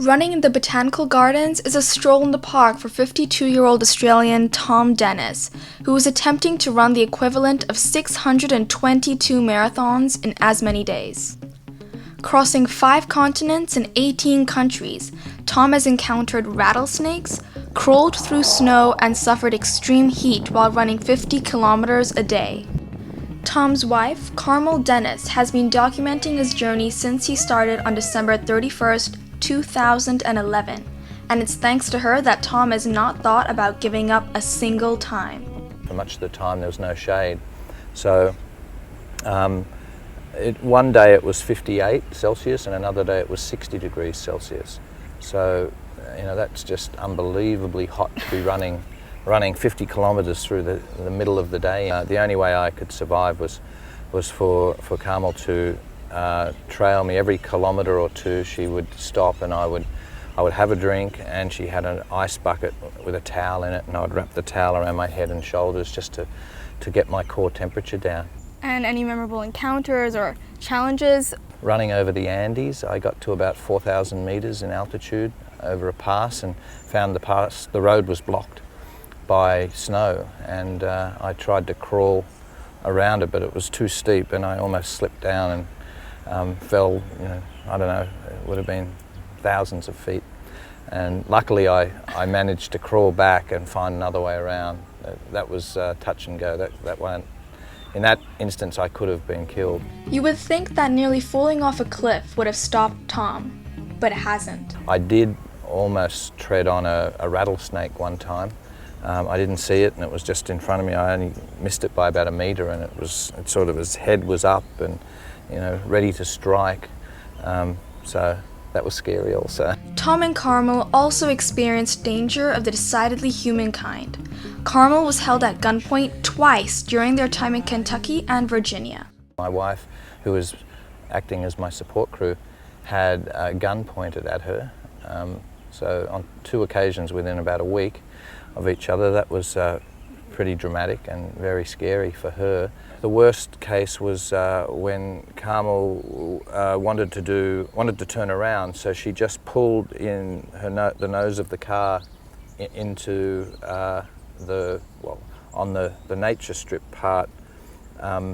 Running in the Botanical Gardens is a stroll in the park for 52-year-old Australian Tom Dennis, who is attempting to run the equivalent of 622 marathons in as many days. Crossing 5 continents and 18 countries, Tom has encountered rattlesnakes, crawled through snow, and suffered extreme heat while running 50 kilometers a day. Tom's wife, Carmel Dennis, has been documenting his journey since he started on December 31st, 2011, and it's thanks to her that Tom has not thought about giving up a single time. For much of the time there was no shade, so one day it was 58 Celsius and another day it was 60 degrees Celsius. So that's just unbelievably hot to be running 50 kilometres through the middle of the day. The only way I could survive was for Carmel to trail me. Every kilometre or two she would stop and I would have a drink, and she had an ice bucket with a towel in it, and I would wrap the towel around my head and shoulders just to get my core temperature down. And any memorable encounters or challenges? Running over the Andes, I got to about 4,000 metres in altitude over a pass and found the road was blocked by snow, and I tried to crawl around it, but it was too steep and I almost slipped down and fell, I don't know, it would have been thousands of feet. And luckily I managed to crawl back and find another way around. That was touch and go. That one, in that instance I could have been killed. You would think that nearly falling off a cliff would have stopped Tom, but it hasn't. I did almost tread on a rattlesnake one time. I didn't see it and it was just in front of me. I only missed it by about a metre, and his head was up and ready to strike. So that was scary also. Tom and Carmel also experienced danger of the decidedly human kind. Carmel was held at gunpoint twice during their time in Kentucky and Virginia. My wife, who was acting as my support crew, had a gun pointed at her. So on 2 occasions within about a week of each other. That was pretty dramatic and very scary for her. The worst case was when Carmel wanted to turn around, so she just pulled in the nose of the car into on the nature strip part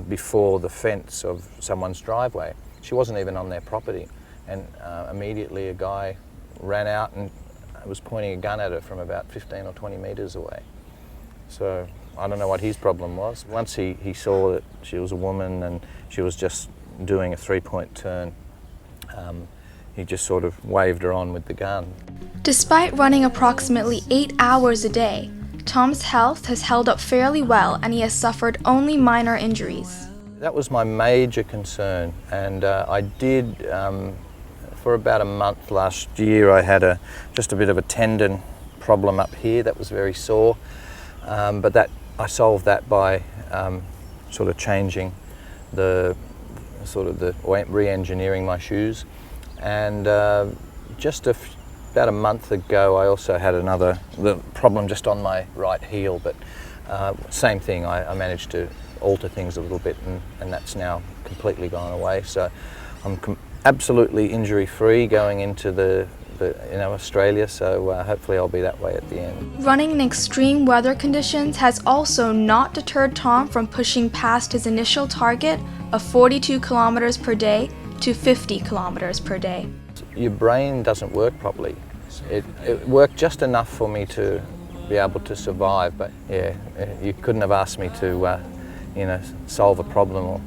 before the fence of someone's driveway. She wasn't even on their property, and immediately a guy ran out and was pointing a gun at her from about 15 or 20 metres away. So I don't know what his problem was. Once he saw that she was a woman and she was just doing a 3-point turn, he just sort of waved her on with the gun. Despite running approximately 8 hours a day, Tom's health has held up fairly well, and he has suffered only minor injuries. That was my major concern, and I did for about a month last year. I had just a bit of a tendon problem up here that was very sore, but I solved that by sort of changing re-engineering my shoes. And just about a month ago I also had the problem just on my right heel, but same thing, I managed to alter things a little bit, and that's now completely gone away. So I'm absolutely injury-free going into Australia, so hopefully I'll be that way at the end. Running in extreme weather conditions has also not deterred Tom from pushing past his initial target of 42 kilometers per day to 50 kilometers per day. Your brain doesn't work properly. It worked just enough for me to be able to survive, but yeah, you couldn't have asked me to solve a problem or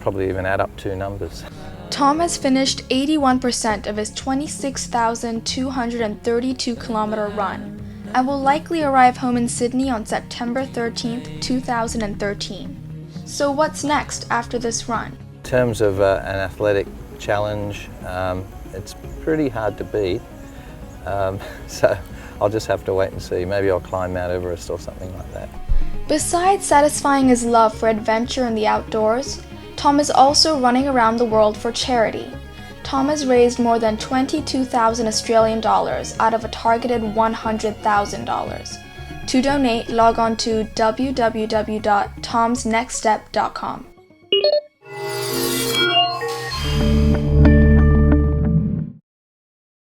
probably even add up 2 numbers. Tom has finished 81% of his 26,232 kilometer run and will likely arrive home in Sydney on September 13th, 2013. So what's next after this run? In terms of an athletic challenge, it's pretty hard to beat, so I'll just have to wait and see. Maybe I'll climb Mount Everest or something like that. Besides satisfying his love for adventure in the outdoors, Tom is also running around the world for charity. Tom has raised more than 22,000 Australian dollars out of a targeted $100,000. To donate, log on to www.tomsnextstep.com.